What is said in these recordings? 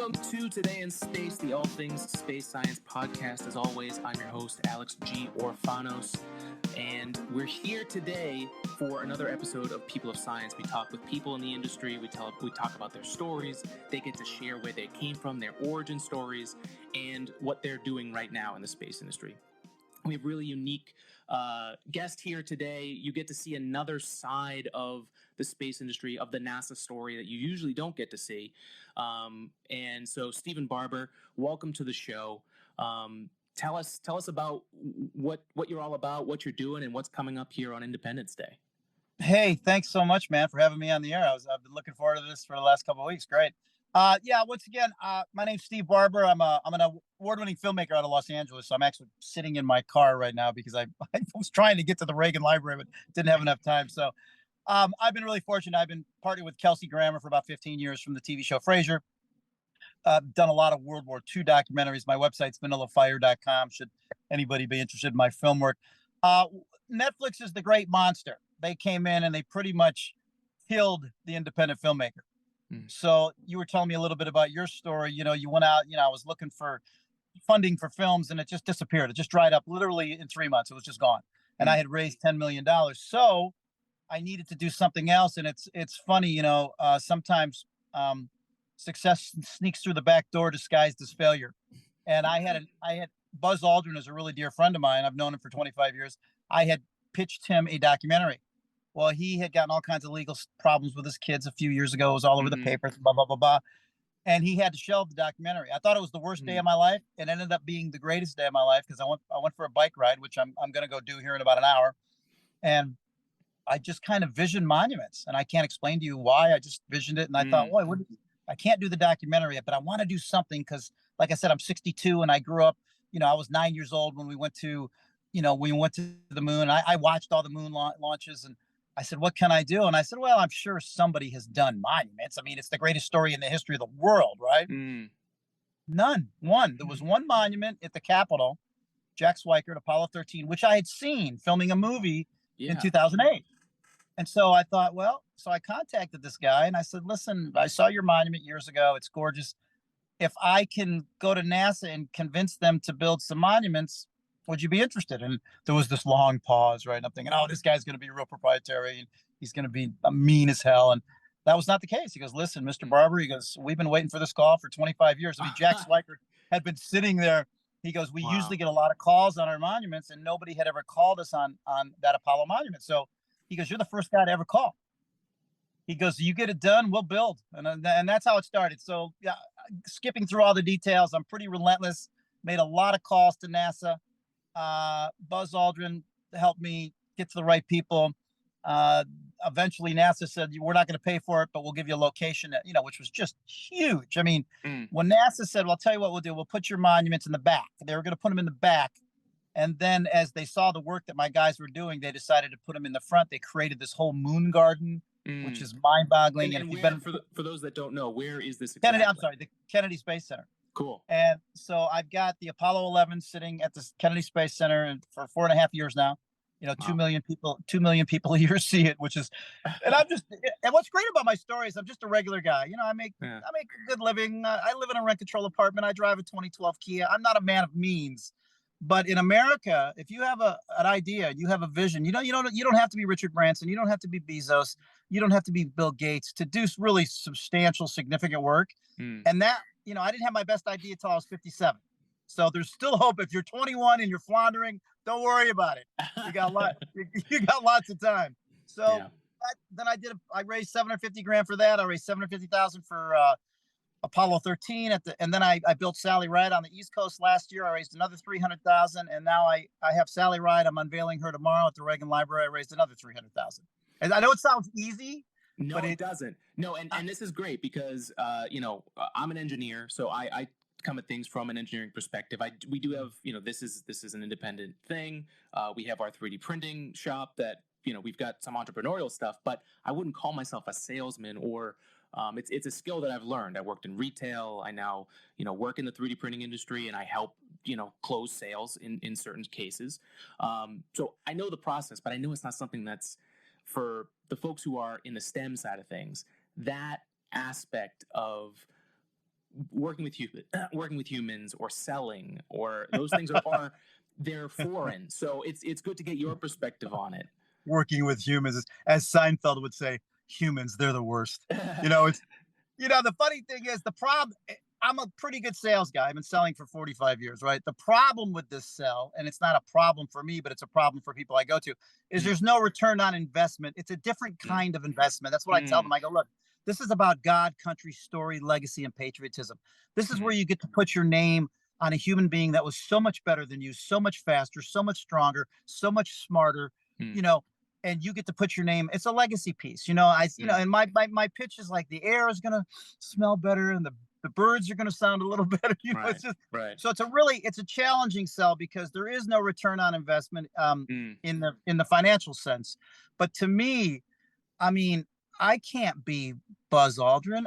Welcome to Today in Space, the All Things Space Science podcast. As always, I'm your host, Alex G. Orfanos, and we're here today for another episode of People of Science. We talk with people in the industry, we talk about their stories, they get to share where they came from, their origin stories, and what they're doing right now in the space industry. We have a really unique guest here today. You get to see another side of the space industry, of the NASA story that you usually don't get to see. And so, Stephen Barber, welcome to the show. Tell us about what you're all about, what you're doing, and what's coming up here on Independence Day. Hey, thanks so much, man, for having me on the air. I've been looking forward to this for the last couple of weeks. Great. Once again, my name's Steve Barber. I'm an award-winning filmmaker out of Los Angeles. So I'm actually sitting in my car right now because I was trying to get to the Reagan Library, but didn't have enough time. So I've been really fortunate. I've been partnered with Kelsey Grammer for about 15 years from the TV show Frasier. Done a lot of World War II documentaries. My website's vanillafire.com, should anybody be interested in my film work. Netflix is the great monster. They came in and they pretty much killed the independent filmmaker. So you were telling me a little bit about your story. You went out, I was looking for funding for films and it just disappeared. It just dried up literally in 3 months. It was just gone. And I had raised $10 million. So I needed to do something else. And it's funny, sometimes success sneaks through the back door disguised as failure. And I had Buzz Aldrin is a really dear friend of mine. I've known him for 25 years. I had pitched him a documentary. Well, he had gotten all kinds of legal problems with his kids a few years ago. It was all over the papers, blah, blah, blah, blah. And he had to shelve the documentary. I thought it was the worst day of my life. It ended up being the greatest day of my life because I went for a bike ride, which I'm going to go do here in about an hour. And I just kind of visioned monuments. And I can't explain to you why. I just visioned it. And I thought, boy, I can't do the documentary yet, but I want to do something because, like I said, I'm 62 and I grew up, I was 9 years old when we went to the moon. I watched all the moon launches and I said, what can I do? And I said, well, I'm sure somebody has done monuments. I mean, it's the greatest story in the history of the world, right? None. One. There was one monument at the Capitol, Jack Swikert, Apollo 13, which I had seen filming a movie in 2008. And so I thought, so I contacted this guy and I said, listen, I saw your monument years ago. It's gorgeous. If I can go to NASA and convince them to build some monuments, would you be interested? And there was this long pause, right? And I'm thinking, oh, this guy's going to be real proprietary and he's going to be mean as hell. And that was not the case. He goes, listen, Mr. Barber, he goes, we've been waiting for this call for 25 years. I mean, Jack Swikert had been sitting there. He goes, we usually get a lot of calls on our monuments and nobody had ever called us on that Apollo monument. So he goes, you're the first guy to ever call. He goes, you get it done, we'll build. And that's how it started. So yeah, skipping through all the details, I'm pretty relentless, made a lot of calls to NASA. Buzz Aldrin helped me get to the right people. Eventually NASA said, we're not going to pay for it, but we'll give you a location, which was just huge. I mean, when NASA said, well, I'll tell you what we'll do. We'll put your monuments in the back. They were going to put them in the back. And then as they saw the work that my guys were doing, they decided to put them in the front. They created this whole moon garden, which is mind-boggling. And for those that don't know, where is this exactly? The Kennedy Space Center. Cool. And so I've got the Apollo 11 sitting at the Kennedy Space Center for 4.5 years now. 2 million people a year see it, which is, and what's great about my story is I'm just a regular guy. I make a good living. I live in a rent control apartment. I drive a 2012 Kia. I'm not a man of means. But in America, if you have an idea, you have a vision, you don't have to be Richard Branson. You don't have to be Bezos. You don't have to be Bill Gates to do really substantial, significant work. And that, I didn't have my best idea until I was 57. So there's still hope. If you're 21 and you're floundering, don't worry about it. You got lots of time. So then I raised 750 grand for that. I raised 750,000 for Apollo 13 and then I built Sally Ride on the East Coast last year. I raised another 300,000 and now I have Sally Ride. I'm unveiling her tomorrow at the Reagan Library. I raised another 300,000. And I know it sounds easy. No, but it doesn't. No, and this is great because I'm an engineer, so I come at things from an engineering perspective. We do have, this is an independent thing. We have our 3D printing shop that, we've got some entrepreneurial stuff, but I wouldn't call myself a salesman or it's a skill that I've learned. I worked in retail. I now, work in the 3D printing industry and I help, close sales in certain cases. So I know the process, but I know it's not something that's for the folks who are in the STEM side of things. That aspect of working with working with humans or selling or those things are they're foreign. So it's good to get your perspective on it. Working with humans, as Seinfeld would say, humans, they're the worst. You know, it's the funny thing is the problem. I'm a pretty good sales guy. I've been selling for 45 years, right? The problem with this sell, and it's not a problem for me, but it's a problem for people I go to, is there's no return on investment. It's a different kind of investment. That's what I tell them. I go, look, this is about God, country, story, legacy, and patriotism. This is where you get to put your name on a human being that was so much better than you, so much faster, so much stronger, so much smarter, and you get to put your name. It's a legacy piece, and my pitch is like the air is going to smell better and the birds are going to sound a little better. Right, It's just, right. So it's a challenging sell because there is no return on investment in the financial sense. But to me, I mean, I can't be Buzz Aldrin.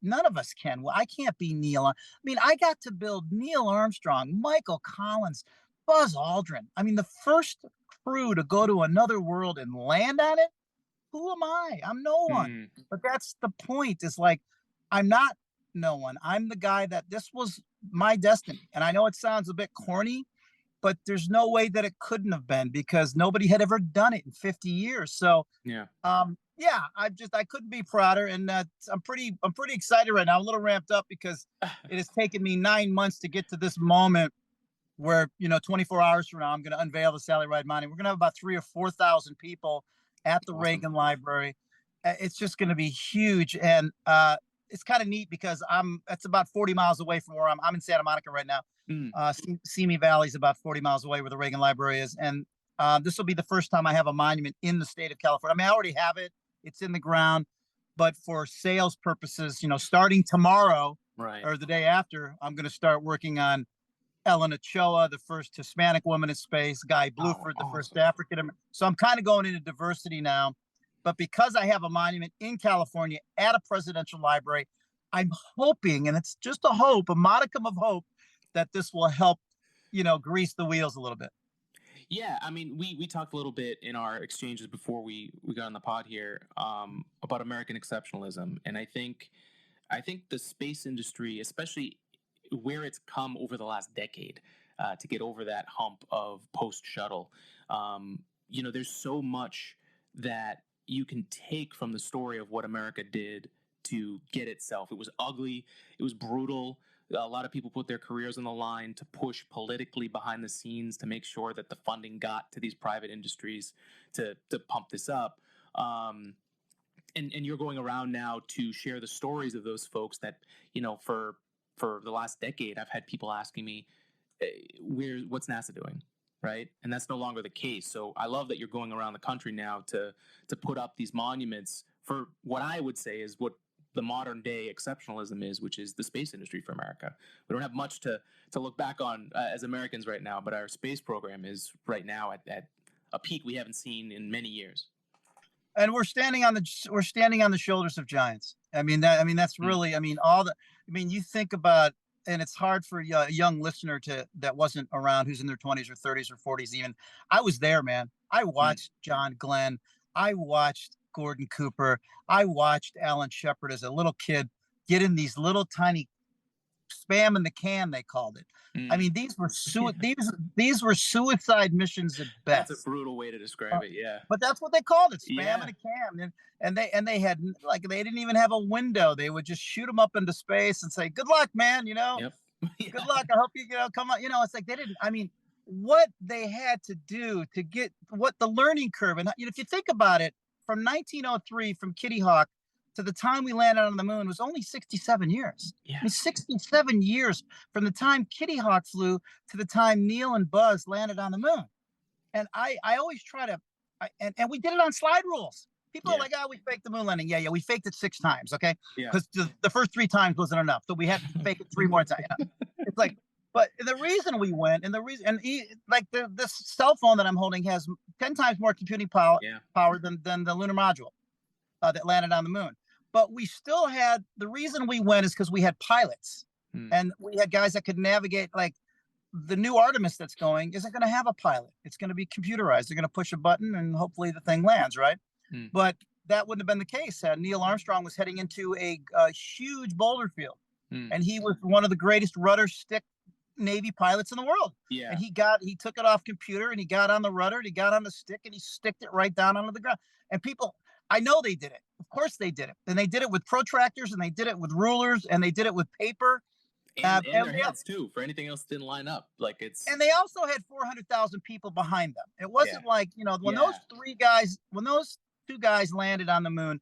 None of us can. Well, I can't be Neil. I mean, I got to build Neil Armstrong, Michael Collins, Buzz Aldrin. I mean, the first crew to go to another world and land on it. Who am I? I'm no one. But that's the point. Is like, I'm not no one. I'm the guy that this was my destiny. And I know it sounds a bit corny, but there's no way that it couldn't have been because nobody had ever done it in 50 years. So I couldn't be prouder, and I'm pretty excited right now. I'm a little ramped up because it has taken me 9 months to get to this moment where 24 hours from now I'm going to unveil the Sally Ride Monument. We're going to have about 3,000 or 4,000 people at the Reagan Library. It's just going to be huge, and it's kind of neat because that's about 40 miles away from where I'm in Santa Monica right now. Simi Valley is about 40 miles away where the Reagan Library is, and this will be the first time I have a monument in the state of California. I mean, I already have it; it's in the ground, but for sales purposes, starting tomorrow or the day after, I'm going to start working on Ellen Ochoa, the first Hispanic woman in space, Guy Bluford, the first African American. So I'm kind of going into diversity now. But because I have a monument in California at a presidential library, I'm hoping, and it's just a hope, a modicum of hope, that this will help, grease the wheels a little bit. Yeah, I mean, we talked a little bit in our exchanges before we got on the pod here about American exceptionalism, and I think the space industry, especially where it's come over the last decade to get over that hump of post shuttle, there's so much that you can take from the story of what America did to get itself. It was ugly. It was brutal. A lot of people put their careers on the line to push politically behind the scenes to make sure that the funding got to these private industries to pump this up. And you're going around now to share the stories of those folks that, for the last decade, I've had people asking me, what's NASA doing? Right. And that's no longer the case. So I love that you're going around the country now to put up these monuments for what I would say is what the modern day exceptionalism is, which is the space industry for America. We don't have much to look back on as Americans right now, but our space program is right now at a peak we haven't seen in many years. And we're standing on the shoulders of giants. That's really, you think about, and it's hard for a young listener that wasn't around, who's in their 20s or 30s or 40s even. I was there, man. I watched John Glenn. I watched Gordon Cooper. I watched Alan Shepard as a little kid get in these little tiny spam in the can, they called it. I mean, these were suicide missions at best. That's a brutal way to describe it, yeah. But that's what they called it, spam in a can. And they had, like, they didn't even have a window. They would just shoot them up into space and say, "Good luck, man, Yep. Good luck. I hope you come on." It's like they didn't, what they had to do to get what the learning curve. And if you think about it, from 1903, from Kitty Hawk to the time we landed on the moon was only 67 years. Yeah. 67 years from the time Kitty Hawk flew to the time Neil and Buzz landed on the moon. And I always try to, and we did it on slide rules. People are like, we faked the moon landing. Yeah, we faked it 6 times, okay? Because the first 3 times wasn't enough, so we had to fake it 3 more times. It's like, but the reason we went, and this cell phone that I'm holding has 10 times more computing power than the lunar module that landed on the moon. But we still had, the reason we went is because we had pilots and we had guys that could navigate. Like the new Artemis that's going isn't going to have a pilot. It's going to be computerized. They're going to push a button and hopefully the thing lands, right? But that wouldn't have been the case had Neil Armstrong was heading into a huge boulder field. Mm. and he was one of the greatest rudder stick Navy pilots in the world. Yeah. And he took it off computer, and he got on the rudder, and he got on the stick, and he sticked it right down onto the ground. And people, I know they did it. Of course they did it. And they did it with protractors, and they did it with rulers, and they did it with paper. And their heads too, for anything else didn't line up. Like and they also had 400,000 people behind them. It wasn't like, when those two guys landed on the moon,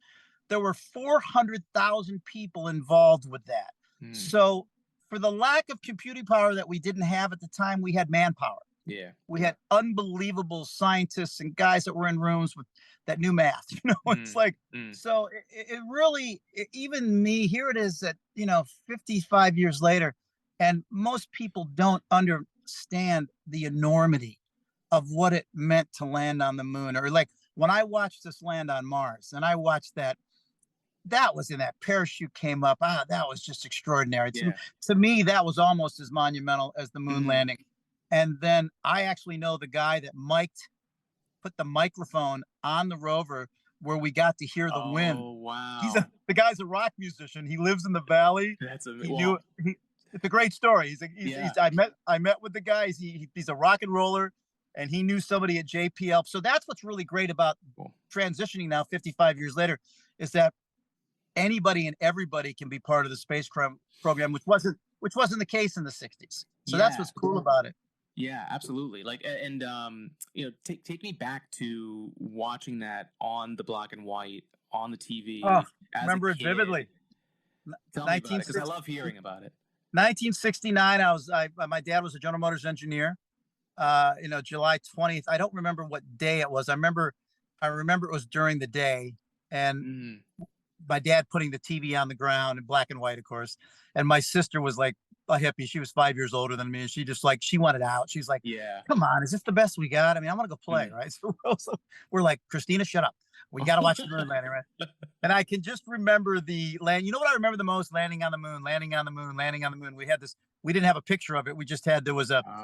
there were 400,000 people involved with that. So for the lack of computing power that we didn't have at the time, we had manpower. Yeah. We had unbelievable scientists and guys that were in rooms that knew math. It's like, so it really, even me, here it is at, 55 years later, and most people don't understand the enormity of what it meant to land on the moon. Or like when I watched us land on Mars, and I watched that was in that parachute came up. That was just extraordinary. Yeah. To me, that was almost as monumental as the moon landing. And then I actually know the guy that put the microphone on the rover where we got to hear the wind. Oh, wow. The guy's a rock musician. He lives in the valley. That's amazing. It's a great story. I met with the guy. He's a rock and roller, and he knew somebody at JPL. So that's what's really great about transitioning now 55 years later, is that anybody and everybody can be part of the space program, which wasn't the case in the 60s. So that's what's cool about it. Yeah, absolutely. Like, and take me back to watching that on the black and white on the TV. Oh, remember it vividly. Tell me about it, because I love hearing about it. 1969. My dad was a General Motors engineer. July 20th. I don't remember what day it was. I remember it was during the day, and my dad putting the TV on the ground in black and white, of course. And my sister was like a hippie. She was 5 years older than me. And she just she wanted out. She's like, come on, is this the best we got? I mean, I want to go play, right? So we're like, Christina, shut up. We got to watch the moon landing, right? And I can just remember the land. You know what I remember the most? Landing on the moon. We didn't have a picture of it. We just had, CBS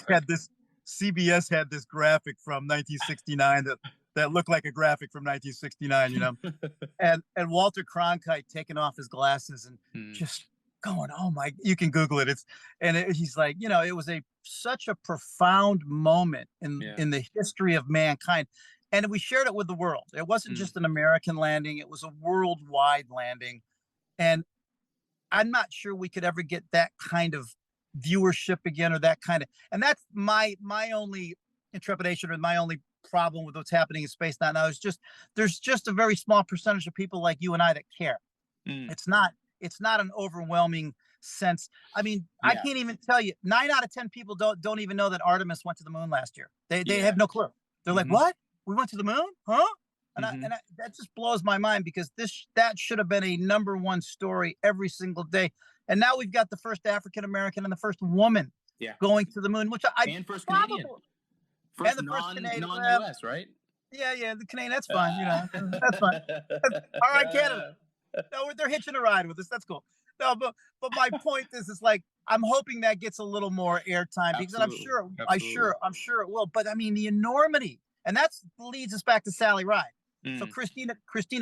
had this graphic from 1969 that looked like a graphic from 1969, and Walter Cronkite taking off his glasses and just going, oh my, you can Google it. He's like, it was such a profound moment in the history of mankind. And we shared it with the world. It wasn't just an American landing. It was a worldwide landing. And I'm not sure we could ever get that kind of viewership again, or that kind of, and that's my only intrepidation, or my only problem with what's happening in space now. There's just a very small percentage of people like you and I that care. It's not an overwhelming sense. I mean, I can't even tell you, 9 out of 10 people don't even know that Artemis went to the moon last year. They have no clue. They're like, what? We went to the moon? Huh? And that just blows my mind, because that should have been a #1 story every single day. And now we've got the first African American and the first woman going to the moon, which and first Canadian. First non-US, right? Yeah, the Canadian. That's fine. That's fine. All right, Canada. No, they're hitching a ride with us. That's cool. No, but my point is, it's like, I'm hoping that gets a little more airtime, because I'm sure it will. But I mean, the enormity, and that leads us back to Sally Ride. So Christina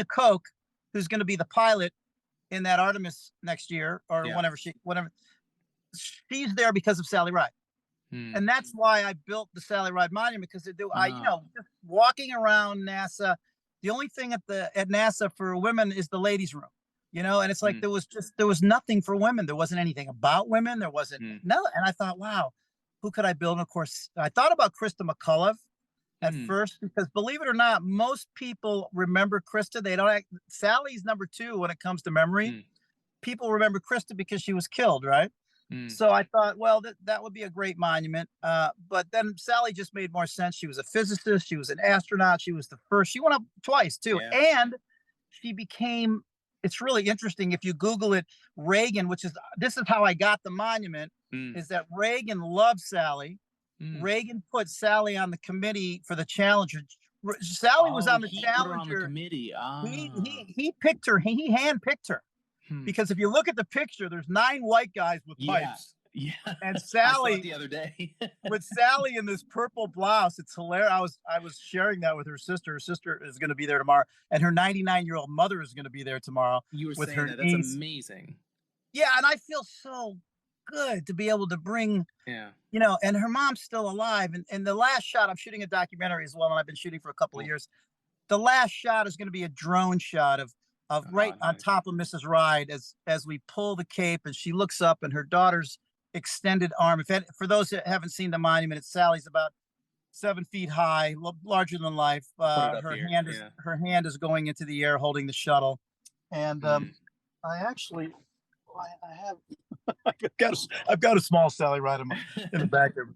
Koch, who's going to be the pilot in that Artemis next year, or whenever she's there because of Sally Ride. And that's why I built the Sally Ride Monument, because just walking around NASA, the only thing at NASA for women is the ladies' room, and it's like, there was nothing for women. There wasn't anything about women. There wasn't no. And I thought, wow, who could I build? And of course, I thought about Krista McCullough at first, because believe it or not, most people remember Krista. They don't. Sally's #2 when it comes to memory. People remember Krista because she was killed, right? So I thought, well, that would be a great monument. But then Sally just made more sense. She was a physicist. She was an astronaut. She was the first. She went up twice too, and she became. It's really interesting if you Google it. Reagan, this is how I got the monument, is that Reagan loved Sally. Reagan put Sally on the committee for the Challenger. Sally was on the Challenger. On the committee. He picked her. He handpicked her. Because if you look at the picture, there's 9 white guys with pipes. Yeah, And I saw it Sally, the other day. with Sally in this purple blouse, it's hilarious. I was sharing that with her sister. Her sister is going to be there tomorrow, and her 99-year-old mother is going to be there tomorrow You were with saying her that. That's niece. amazing. Yeah, and I feel so good to be able to bring, Yeah. and her mom's still alive. And the last shot, I'm shooting a documentary as well, and I've been shooting for a couple of Cool. years. The last shot is going to be a drone shot of right on Nice. top of Mrs. Ride as we pull the cape, and she looks up, and her daughter's extended arm. For those that haven't seen the monument, it's Sally's about 7 feet high, larger than life. I'll put it up Her here. hand is Yeah. her hand is going into the air, holding the shuttle. And Mm. I actually, I have, I've got a small Sally Ride in the back there.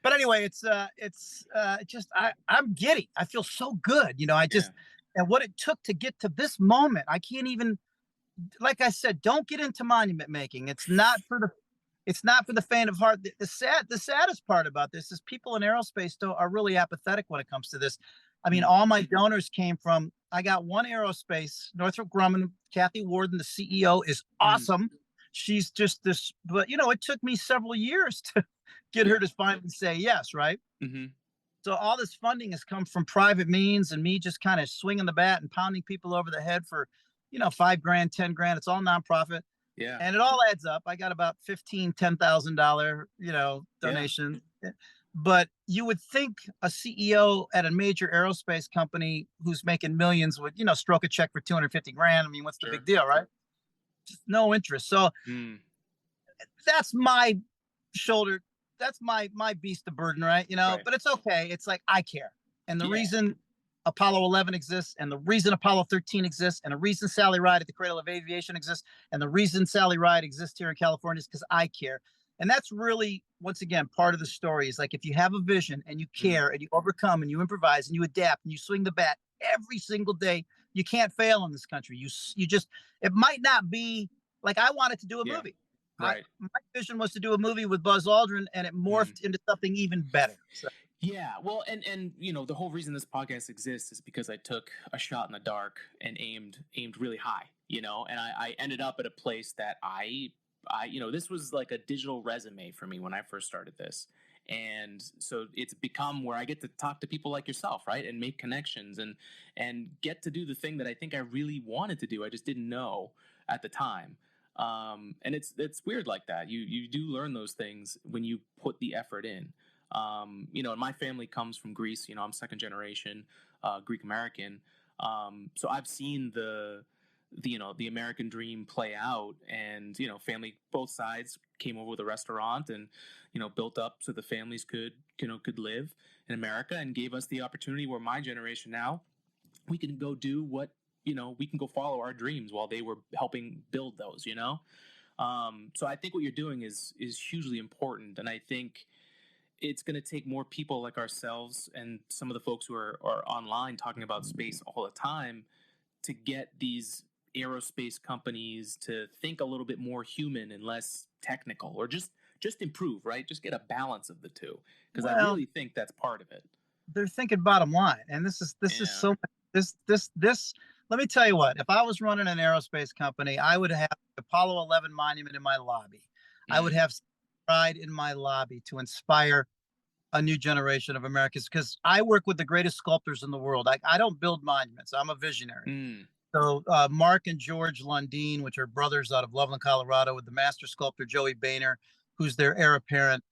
But anyway, it's just I'm giddy. I feel so good. Yeah. And what it took to get to this moment, I can't even, like I said, don't get into monument making. It's not for the faint of heart. The saddest part about this is people in aerospace are really apathetic when it comes to this. I mean, Mm. all my donors came from. I got one aerospace, Northrop Grumman. Kathy Warden, the CEO, is awesome. She's just this, but it took me several years to get her to finally say yes, right? Mm-hmm. So all this funding has come from private means, and me just kind of swinging the bat and pounding people over the head for, $5,000, $10,000. It's all nonprofit. Yeah. And it all adds up. I got about $10,000, Yeah. donation. But you would think a CEO at a major aerospace company who's making millions would, stroke a check for 250 grand. I mean, what's the Sure. big deal, right? Just no interest. So Mm. that's my shoulder. That's my beast of burden, right? Right. But it's okay. It's like I care. And the Yeah. reason Apollo 11 exists, and the reason Apollo 13 exists, and the reason Sally Ride at the Cradle of Aviation exists, and the reason Sally Ride exists here in California is because I care. And that's really, once again, part of the story is like if you have a vision and you care and you overcome and you improvise and you adapt and you swing the bat every single day, you can't fail in this country. You just, it might not be like I wanted to do a Yeah. movie. Right. My vision was to do a movie with Buzz Aldrin, and it morphed into something even better. So. Yeah, well, and the whole reason this podcast exists is because I took a shot in the dark and aimed really high, and I ended up at a place that I this was like a digital resume for me when I first started this. And so it's become where I get to talk to people like yourself, right, and make connections and get to do the thing that I think I really wanted to do. I just didn't know at the time. And it's weird like that. You do learn those things when you put the effort in. And my family comes from Greece. I'm second generation Greek American. So I've seen the American dream play out, and family both sides came over with a restaurant and built up so the families could live in America, and gave us the opportunity where my generation now we can go do what we can go follow our dreams while they were helping build those. So I think what you're doing is hugely important, and I think it's going to take more people like ourselves and some of the folks who are online talking about space all the time to get these aerospace companies to think a little bit more human and less technical, or just improve, right? Just get a balance of the two, because I really think that's part of it. They're thinking bottom line, and this is so this. Let me tell you what. If I was running an aerospace company, I would have the Apollo 11 monument in my lobby. I would have pride in my lobby to inspire a new generation of Americans, because I work with the greatest sculptors in the world. I don't build monuments. I'm a visionary. So Mark and George Lundeen, which are brothers out of Loveland, Colorado, with the master sculptor Joey Boehner, who's their heir apparent.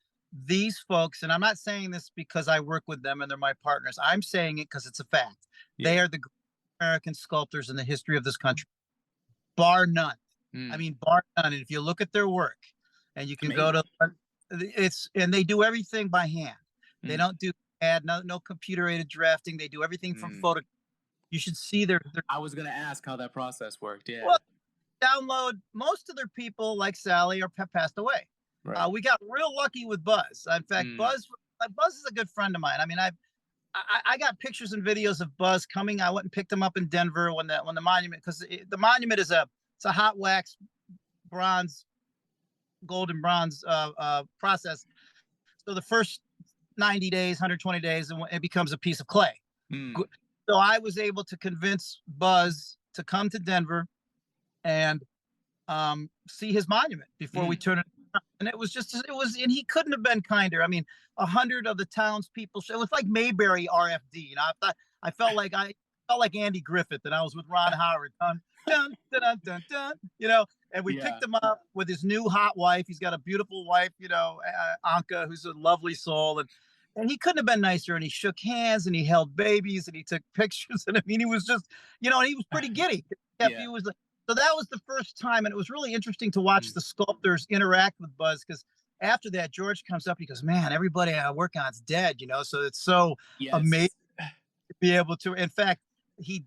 These folks, and I'm not saying this because I work with them and they're my partners. I'm saying it because it's a fact. They are the greatest American sculptors in the history of this country, bar none. I mean, bar none. And if you look at their work, and you can go to and they do everything by hand. They don't do no computer aided drafting. They do everything from photo. You should see their I was going to ask how that process worked. Yeah. Well, download. Most of their people, like Sally, have passed away. Right. We got real lucky with Buzz. In fact, Buzz is a good friend of mine. I mean, I got pictures and videos of Buzz coming. I went and picked him up in Denver when the monument, because the monument is it's a hot wax bronze, gold and bronze process. So the first 90 days, 120 days, and it becomes a piece of clay. So I was able to convince Buzz to come to Denver and see his monument before we turn it And and he couldn't have been kinder. I mean, 100 of the townspeople. It was like Mayberry RFD. I felt like Andy Griffith, and I was with Ron Howard. Dun, dun, dun, dun, dun, and we Yeah. picked him up with his new hot wife. He's got a beautiful wife, Anka, who's a lovely soul. And he couldn't have been nicer. And he shook hands and he held babies and he took pictures. And I mean, he was just, and he was pretty giddy. Yeah. He was like, so that was the first time. And it was really interesting to watch the sculptors interact with Buzz, because after that, George comes up, he goes, man, everybody I work on's dead, so it's so amazing to be able to. In fact, he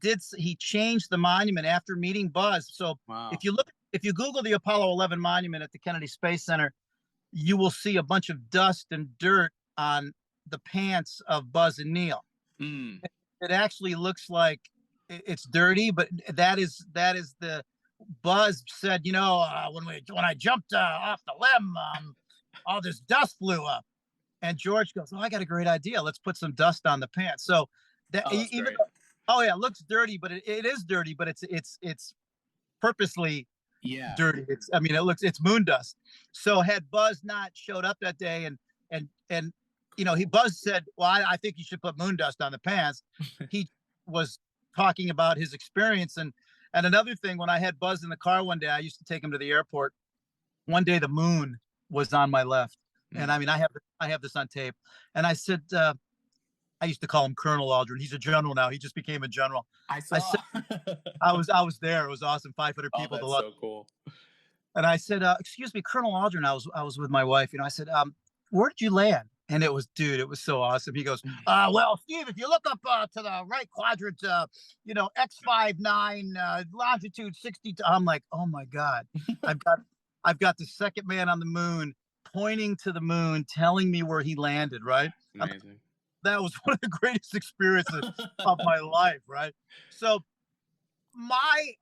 changed the monument after meeting Buzz. So Wow. if you Google the Apollo 11 monument at the Kennedy Space Center, you will see a bunch of dust and dirt on the pants of Buzz and Neil. It actually looks like it's dirty, but that is the Buzz said, when I jumped off the limb, all this dust flew up. And George goes, oh, I got a great idea. Let's put some dust on the pants. So that even it looks dirty, but it is dirty, but it's purposely dirty. It's moon dust. So had Buzz not showed up that day and Buzz said, well, I think you should put moon dust on the pants. He was talking about his experience. And another thing, when I had Buzz in the car one day, I used to take him to the airport. One day the moon was on my left. And I mean, I have this on tape. And I said, I used to call him Colonel Aldrin. He's a general now. He just became a general. I saw. I was there. It was awesome. 500 people. That's so cool. And I said, excuse me, Colonel Aldrin. I was with my wife. I said, where did you land? And it was so awesome. He goes, well, Steve, if you look up to the right quadrant, X59, longitude 60. I'm like, oh my God, I've got the second man on the moon pointing to the moon, telling me where he landed. Right. Amazing. That was one of the greatest experiences of my life. Right. So my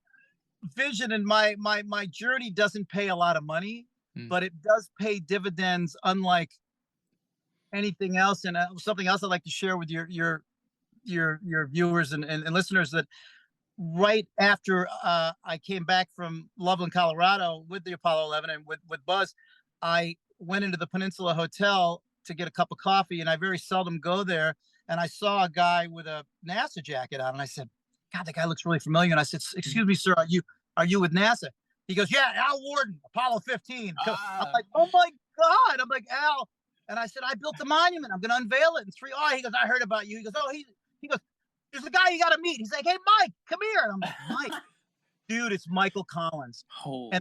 vision and my journey doesn't pay a lot of money, but it does pay dividends, unlike anything else. And something else I'd like to share with your viewers and listeners, that right after I came back from Loveland, Colorado with the Apollo 11 and with Buzz, I went into the Peninsula Hotel to get a cup of coffee, and I very seldom go there. And I saw a guy with a NASA jacket on, and I said, God, that guy looks really familiar. And I said, excuse me, sir, are you with NASA? He goes, yeah, Al Warden, Apollo 15. I'm like, oh my God. I'm like, Al. And I said, I built a monument. I'm going to unveil it in 3. Oh, he goes, I heard about you. He goes, oh, he goes, there's a guy you got to meet. He's like, hey, Mike, come here. And I'm like, Mike, dude, it's Michael Collins. Holy.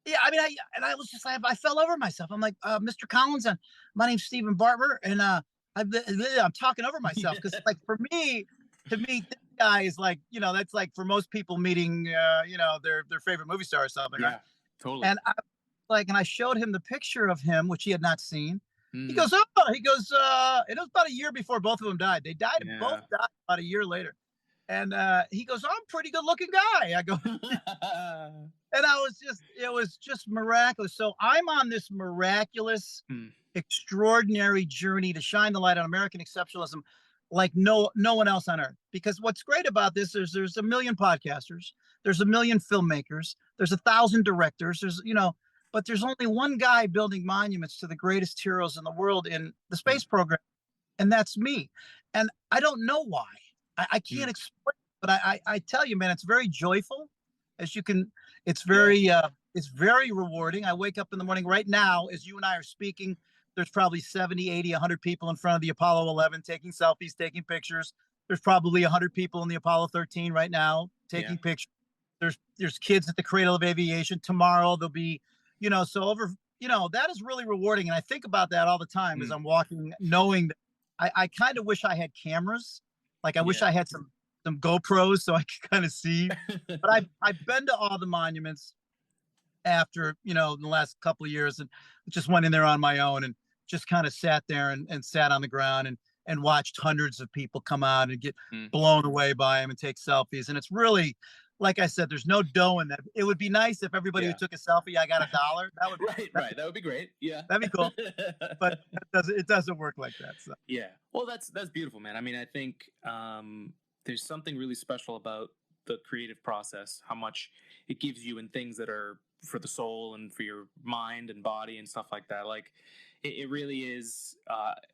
Yeah, I mean, I was just like, I fell over myself. I'm like, Mr. Collins, my name's Stephen Barber, and I'm talking over myself, because like to meet this guy is like, that's like for most people meeting, their favorite movie star or something, right? Totally. And I showed him the picture of him, which he had not seen. He goes, it was about a year before both of them died. They died, both died about a year later. And he goes, I'm a pretty good looking guy. I go, and it was just miraculous. So I'm on this miraculous, extraordinary journey to shine the light on American exceptionalism like no one else on earth. Because what's great about this is there's a million podcasters, there's a million filmmakers, there's 1,000 directors, but there's only one guy building monuments to the greatest heroes in the world in the space program, and that's me. And I don't know why. I can't explain, but I tell you, man, it's very joyful. As you can, it's very rewarding. I wake up in the morning right now, as you and I are speaking, there's probably 70, 80, 100 people in front of the Apollo 11 taking selfies, taking pictures. There's probably 100 people in the Apollo 13 right now taking pictures. There's kids at the Cradle of Aviation. Tomorrow there'll be, so over, that is really rewarding. And I think about that all the time as I'm walking, knowing that I kind of wish I had cameras. Like I wish I had some GoPros so I could kind of see. But I've been to all the monuments after, in the last couple of years, and just went in there on my own and just kind of sat there and sat on the ground and watched hundreds of people come out and get blown away by them and take selfies. And it's really, like I said, there's no dough in that. It would be nice if everybody who took a selfie, I got $1. That would right. That would be great. Yeah, that'd be cool. But it doesn't work like that. So. Yeah. Well, that's beautiful, man. I mean, I think there's something really special about the creative process, how much it gives you in things that are for the soul and for your mind and body and stuff like that. Like it really is.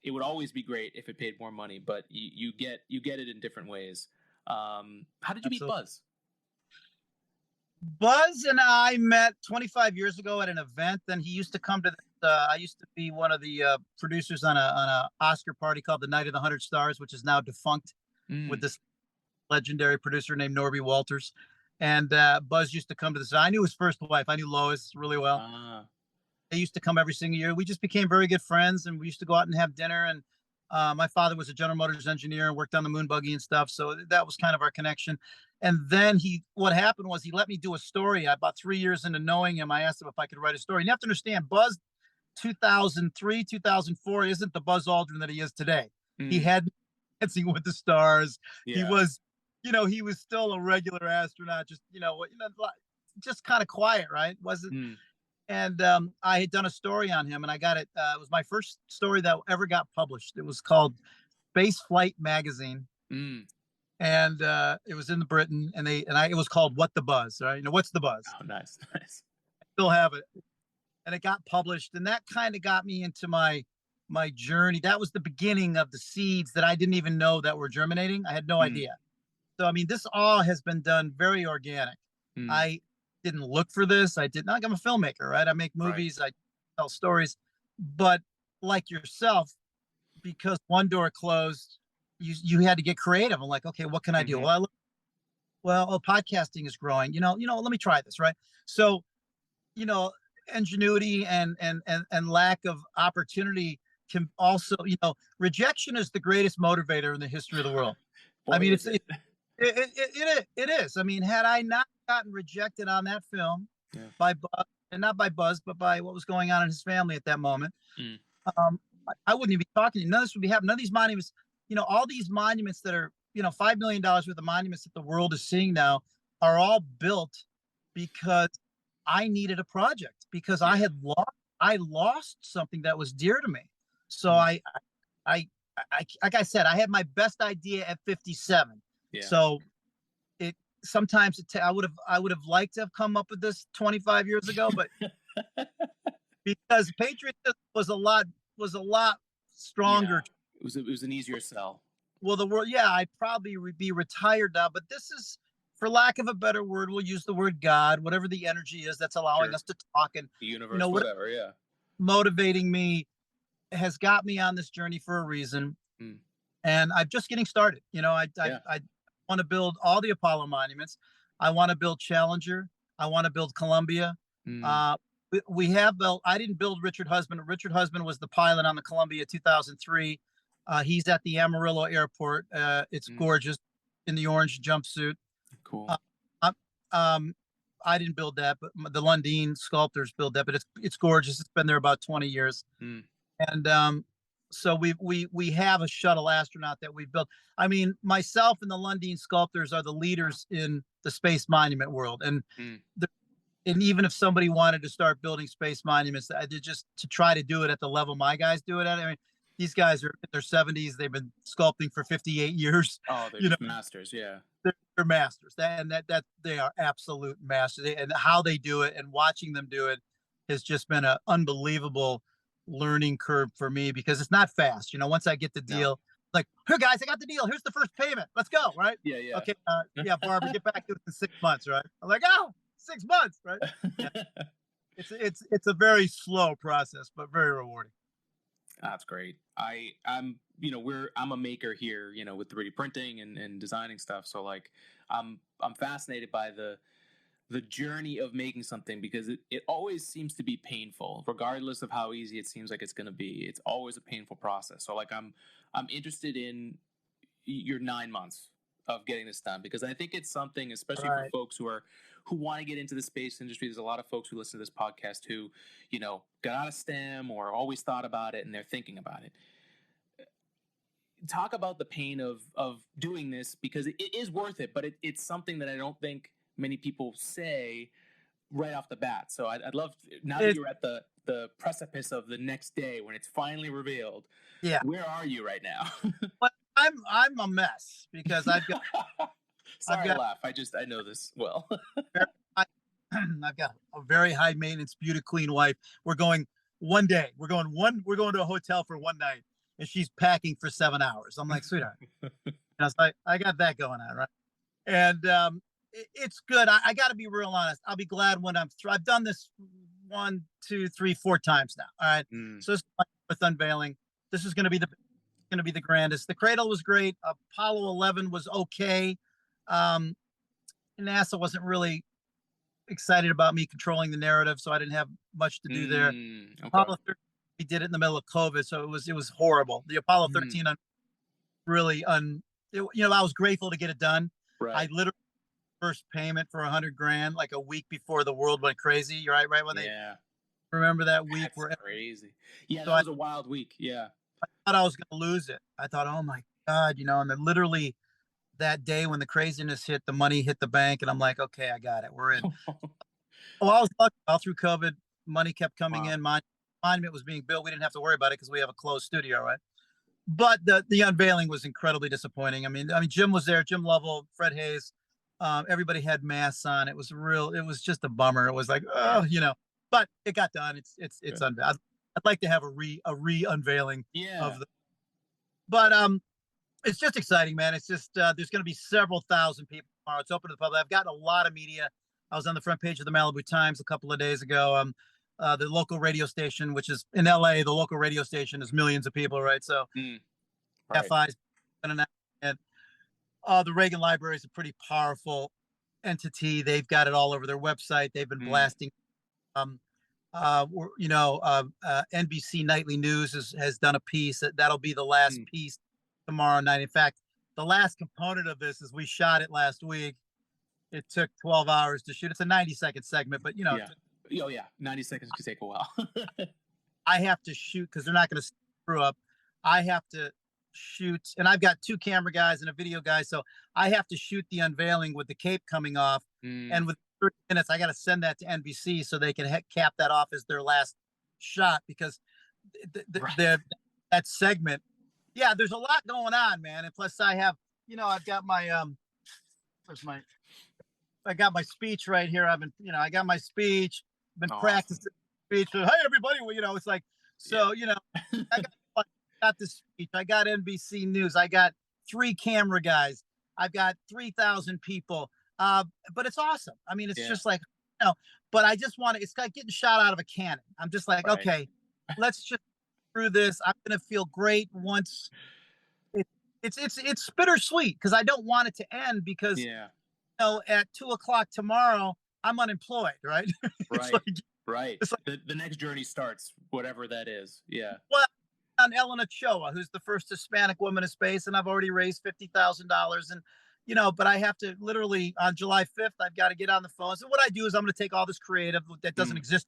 It would always be great if it paid more money, but you get it in different ways. How did you meet Absolutely. Buzz? Buzz and I met 25 years ago at an event. Then he used to come to. I used to be one of the producers on a Oscar party called the Night of the 100 Stars, which is now defunct, with this legendary producer named Norby Walters. And Buzz used to come to this. I knew his first wife. I knew Lois really well. They used to come every single year. We just became very good friends, and we used to go out and have dinner. And my father was a General Motors engineer and worked on the moon buggy and stuff. So that was kind of our connection. And then what happened was he let me do a story. About 3 years into knowing him, I asked him if I could write a story. And you have to understand, Buzz 2003, 2004 isn't the Buzz Aldrin that he is today. He had Dancing with the Stars. Yeah. He was, he was still a regular astronaut, just kind of quiet, right? Wasn't. And I had done a story on him, and I got it. It was my first story that ever got published. It was called Spaceflight magazine, and it was in Britain. And it was called "What the Buzz?" Right? What's the buzz? Oh, nice. I still have it, and it got published, and that kind of got me into my journey. That was the beginning of the seeds that I didn't even know that were germinating. I had no idea. So I mean, this all has been done very organic. I didn't look for this. I'm a filmmaker, right? I make movies, right. I tell stories, but like yourself, because one door closed, you had to get creative. I'm like, okay, what can I do? Podcasting is growing. Let me try this, right? So, ingenuity and lack of opportunity can also, rejection is the greatest motivator in the history of the world. Boy, I mean, it is. I mean, had I not gotten rejected on that film by Buzz, and not by Buzz, but by what was going on in his family at that moment, I wouldn't even be talking to you. None of this would be happening. None of these monuments, all these monuments that are, $5 million worth of monuments that the world is seeing now are all built because I needed a project, because I lost something that was dear to me. So I like I said, I had my best idea at 57. Yeah. So sometimes I would have liked to have come up with this 25 years ago, but because patriotism was a lot stronger. Yeah. It was an easier sell. Well, the world, I'd probably be retired now, but this is, for lack of a better word, we'll use the word God, whatever the energy is that's allowing us to talk, and the universe, whatever, motivating me, has got me on this journey for a reason. And I'm just getting started. I want to build all the Apollo monuments. I want to build Challenger. I want to build Columbia. We have built. I didn't build Richard Husband. Richard Husband was the pilot on the Columbia 2003. He's at the Amarillo Airport. It's gorgeous in the orange jumpsuit. Cool. I didn't build that, but the Lundin sculptors build that. But it's gorgeous. It's been there about 20 years. And so we have a shuttle astronaut that we built. I mean, myself and the Lundin sculptors are the leaders in the space monument world. And and even if somebody wanted to start building space monuments, just to try to do it at the level my guys do it at. I mean, these guys are in their 70s. They've been sculpting for 58 years. Oh, they're just masters. Yeah. They're masters. That they are absolute masters. And how they do it and watching them do it has just been an unbelievable learning curve for me, because it's not fast. Once I get the deal, like, here guys, I got the deal. Here's the first payment. Let's go. Right. Yeah. Okay. Barber, get back to it in 6 months. Right. I'm like, 6 months. Right. Yeah. It's a very slow process, but very rewarding. That's great. I'm a maker here, with 3D printing and designing stuff. So like, I'm fascinated by the journey of making something, because it always seems to be painful, regardless of how easy it seems like it's going to be. It's always a painful process. So like, I'm interested in your 9 months of getting this done, because I think it's something, especially for folks who want to get into the space industry. There's a lot of folks who listen to this podcast who, got out of STEM or always thought about it, and they're thinking about it. Talk about the pain of doing this, because it is worth it, but it's something that I don't think many people say right off the bat. So I'd love, now that you're at the precipice of the next day when it's finally revealed. Yeah. Where are you right now? But I'm a mess, because I've got. Sorry to laugh. I know this well. I've got a very high maintenance, beauty queen wife. We're going one day. We're going to a hotel for one night, and she's packing for 7 hours. I'm like, sweetheart. And I was like, I got that going on, right? And it's good. I got to be real honest. I'll be glad when I'm through. I've done this 1, 2, 3, 4 times now. All right. So this is my fourth unveiling. This is going to be the grandest. The Cradle was great. Apollo 11 was okay. NASA wasn't really excited about me controlling the narrative, so I didn't have much to do there. Okay. Apollo 13, we did it in the middle of COVID, so it was horrible. The Apollo 13 really I was grateful to get it done. Right. I literally first payment for $100,000 like a week before the world went crazy. You're right when they remember that week. That's crazy. Yeah, so that was a wild week. Yeah. I thought I was going to lose it. I thought, oh my God, and then literally that day when the craziness hit, the money hit the bank, and I'm like, okay, I got it. We're in. Well, I was lucky. All through COVID, money kept coming in. Monument was being built. We didn't have to worry about it because we have a closed studio, right? But the unveiling was incredibly disappointing. I mean, Jim was there, Jim Lovell, Fred Hayes. Everybody had masks on. It was just a bummer. It was like, but it got done. It's unveiled. I'd like to have a re-unveiling of the, but it's just exciting, man. It's just there's going to be several thousand people tomorrow. It's open to the public. I've gotten a lot of media. I was on the front page of the Malibu Times a couple of days ago. The local radio station, which is in LA, the local radio station is millions of people, right? So FI's been an announcement. The Reagan Library is a pretty powerful entity. They've got it all over their website. They've been blasting. NBC Nightly News has done a piece that'll be the last piece tomorrow night. In fact, the last component of this is we shot it last week. It took 12 hours to shoot. It's a 90-second segment, but 90 seconds could take a while. I have to shoot because they're not going to screw up. I have to shoot, and I've got 2 camera guys and a video guy, so I have to shoot the unveiling with the cape coming off, and with 30 minutes, I got to send that to NBC so they can cap that off as their last shot because that segment. Yeah, there's a lot going on, man, and plus I have, I've got my I got my speech right here. I got my speech. Been practicing speech. Hey, everybody. Well, it's like, so, I got the speech. I got NBC News. I got 3 camera guys. I've got 3,000 people. But it's awesome. I mean, it's just like, but I just it's like getting shot out of a cannon. I'm just like, okay, let's just through this. I'm going to feel great once it's bittersweet because I don't want it to end because, at 2:00 tomorrow, I'm unemployed, right? Right. It's like, the next journey starts, whatever that is. Yeah. Well, on Ellen Ochoa, who's the first Hispanic woman in space, and I've already raised $50,000, and but I have to literally on July 5th, I've got to get on the phone. So what I do is I'm going to take all this creative that doesn't exist,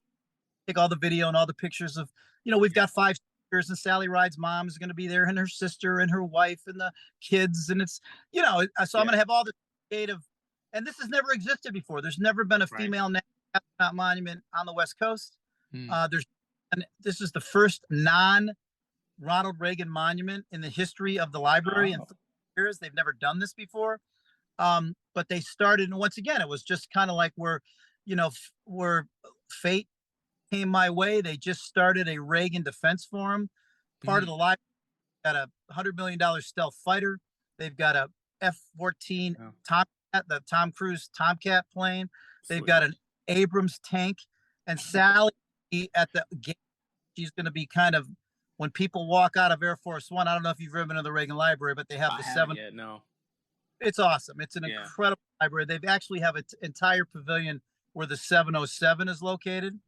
take all the video and all the pictures of, we've got 5 speakers, and Sally Ride's mom is going to be there, and her sister and her wife and the kids, and it's, so I'm going to have all this creative. And this has never existed before. There's never been a female astronaut monument on the West Coast. This is the first non-Ronald Reagan monument in the history of the library. In 30 years, they've never done this before. But they started, and once again, it was just kind of like where fate came my way. They just started a Reagan Defense Forum. Part of the library got a $100 million stealth fighter. They've got a F-14 the Tom Cruise Tomcat plane. They've got an Abrams tank, and Sally at the gate. She's going to be kind of when people walk out of Air Force One. I don't know if you've ever been to the Reagan Library, but they have the 7. No. It's awesome. It's an incredible library. They actually have an entire pavilion where the 707 is located,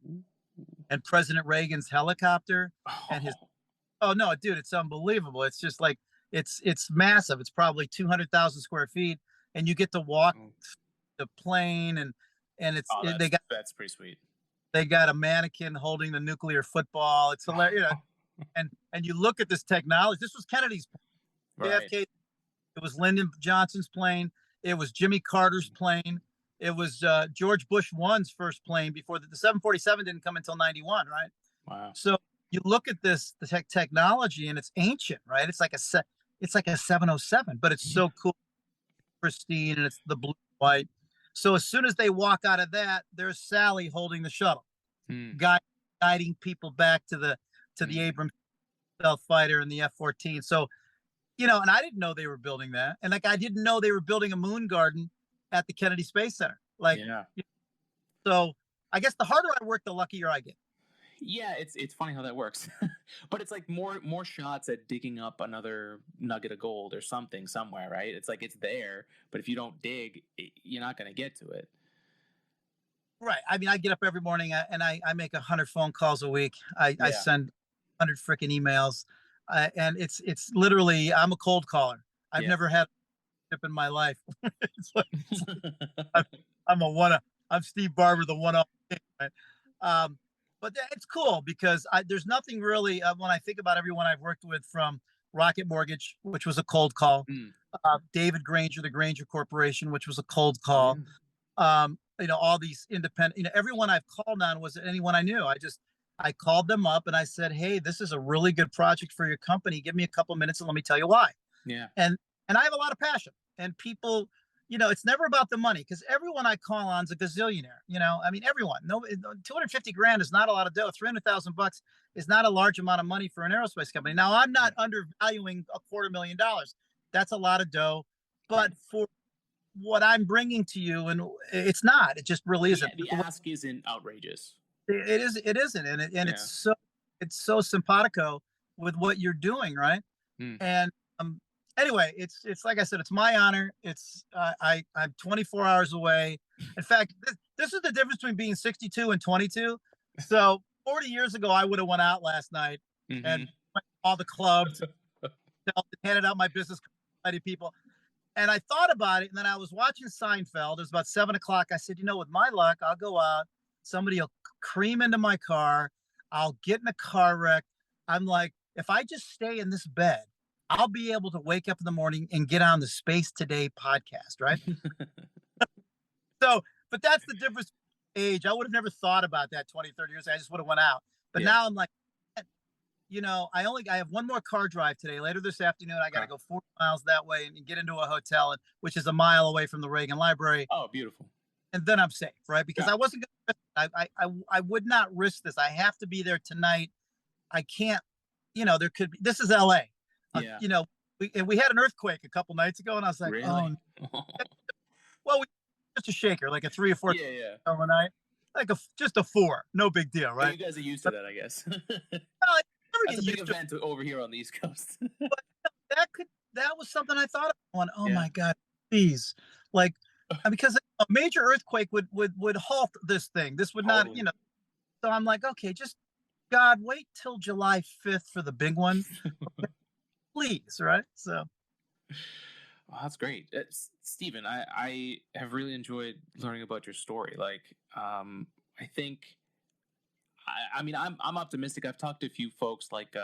and President Reagan's helicopter and his. Oh no, dude, it's unbelievable. It's just like it's massive. It's probably 200,000 square feet. And you get to walk the plane, and it's that's pretty sweet. They got a mannequin holding the nuclear football. It's hilarious, and you look at this technology. This was Kennedy's plane. JFK. It was Lyndon Johnson's plane. It was Jimmy Carter's plane. It was George Bush 1's first plane before the 747 didn't come until 91, right? Wow. So you look at the technology, and it's ancient, right? It's like a 707, but it's so cool. Pristine, and it's the blue and white. So as soon as they walk out of that, there's Sally holding the shuttle, Mm, guide, guiding people back to the mm. Abrams stealth fighter and the F-14. So, and I didn't know they were building that, and like I didn't know they were building a moon garden at the Kennedy Space Center. Like, Yeah. so I guess the harder I work, the luckier I get. Yeah, it's funny how that works. But it's like more shots at digging up another nugget of gold or something somewhere, right? It's like it's there, but if you don't dig, you're not going to get to it. Right. I mean, I get up every morning and I make 100 phone calls a week. I Yeah. send 100 freaking emails, and it's literally I'm a cold caller. I've Yeah. never had a tip in my life. I'm, I'm a one. I'm Steve Barber, the one off. Right? Um, but it's cool because there's nothing really when I think about everyone I've worked with from Rocket Mortgage, which was a cold call, Mm. David Granger, the Granger Corporation, which was a cold Oh call. yeah. All these independent, everyone I've called on was anyone I knew. I called them up and I said, "Hey, this is a really good project for your company. Give me a couple minutes and let me tell you why." Yeah. And I have a lot of passion. And people, it's never about the money because everyone I call on is a gazillionaire. I mean, everyone. No, 250 grand is not a lot of dough. 300,000 bucks is not a large amount of money for an aerospace company. Now, I'm not undervaluing $250,000. That's a lot of dough, but Right. for what I'm bringing to you, and it's not. It just really The isn't. the ask isn't outrageous. It is. It isn't, and Yeah. it's so simpatico with what you're doing, right? Mm. And anyway, it's like I said, it's my honor. I'm 24 hours away. In fact, this is the difference between being 62 and 22. So 40 years ago, I would have went out last night and Hmm. went to all the clubs, handed out my business card to people. And I thought about it, and then I was watching Seinfeld. It was about 7 o'clock. I said, with my luck, I'll go out. Somebody will cream into my car. I'll get in a car wreck. I'm like, if I just stay in this bed, I'll be able to wake up in the morning and get on the Space Today podcast, right? So, but that's the difference. Age. I would have never thought about that 20, 30 years. I just would have went out. But Yeah. now I'm like, I have one more car drive today. Later this afternoon, I got to Okay. go 40 miles that way and get into a hotel, which is a mile away from the Reagan Library, Oh, beautiful. and then I'm safe, right? Because Yeah. I wasn't going to. I would not risk this. I have to be there tonight. I can't. There could be. This is L.A. Yeah. We had an earthquake a couple nights ago, and I was like, oh, Really? well, just a shaker, like a 3 or 4 Yeah. Yeah. overnight, like just a 4, no big deal, Oh, right? you guys are used to But that, I guess. I never That's get a big used to it. event over here on the East Coast. But that was something I thought of. Going, oh Yeah. my god, please, like, because a major earthquake would halt this thing. This would not, Totally. So I'm like, okay, just God, wait till July 5th for the big one, please, right? So Well, that's great. Stephen, I have really enjoyed learning about your story. Like, I think, I mean, I'm optimistic. I've talked to a few folks like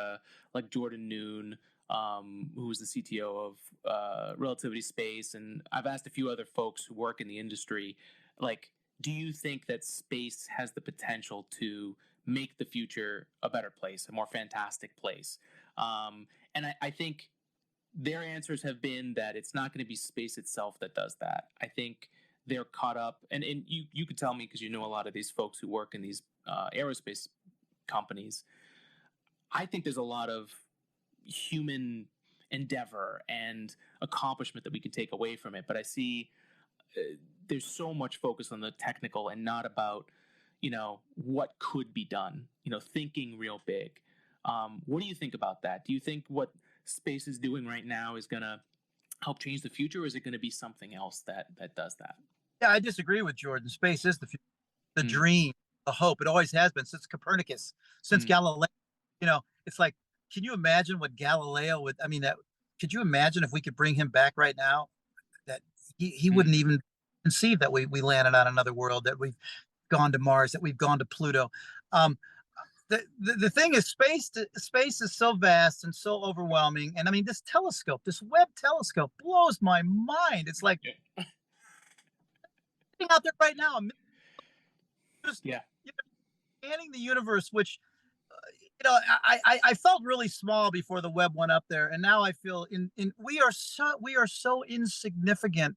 Jordan Noon, who's the CTO of Relativity Space, and I've asked a few other folks who work in the industry, like, do you think that space has the potential to make the future a better place, a more fantastic place? And I think their answers have been that it's not going to be space itself that does that. I think they're caught up, and you could tell me because you know a lot of these folks who work in these aerospace companies. I think there's a lot of human endeavor and accomplishment that we can take away from it, but I see there's so much focus on the technical and not about what could be done. Thinking real big. What do you think about that? Do you think what space is doing right now is going to help change the future, or is it going to be something else that does that? yeah, I disagree with Jordan. Space is the future, the Mm, dream, the hope. It always has been since Copernicus, since mm, Galileo. It's like, can you imagine what Galileo would? I mean, could you imagine if we could bring him back right now? That he mm. wouldn't even conceive that we landed on another world, that we've gone to Mars, that we've gone to Pluto. Um, the thing is, space is so vast and so overwhelming. And I mean, this telescope, this Webb telescope, blows my mind. It's like Yeah. sitting out there right now, just Yeah. scanning the universe, which I felt really small before the Webb went up there, and now I feel in we are so insignificant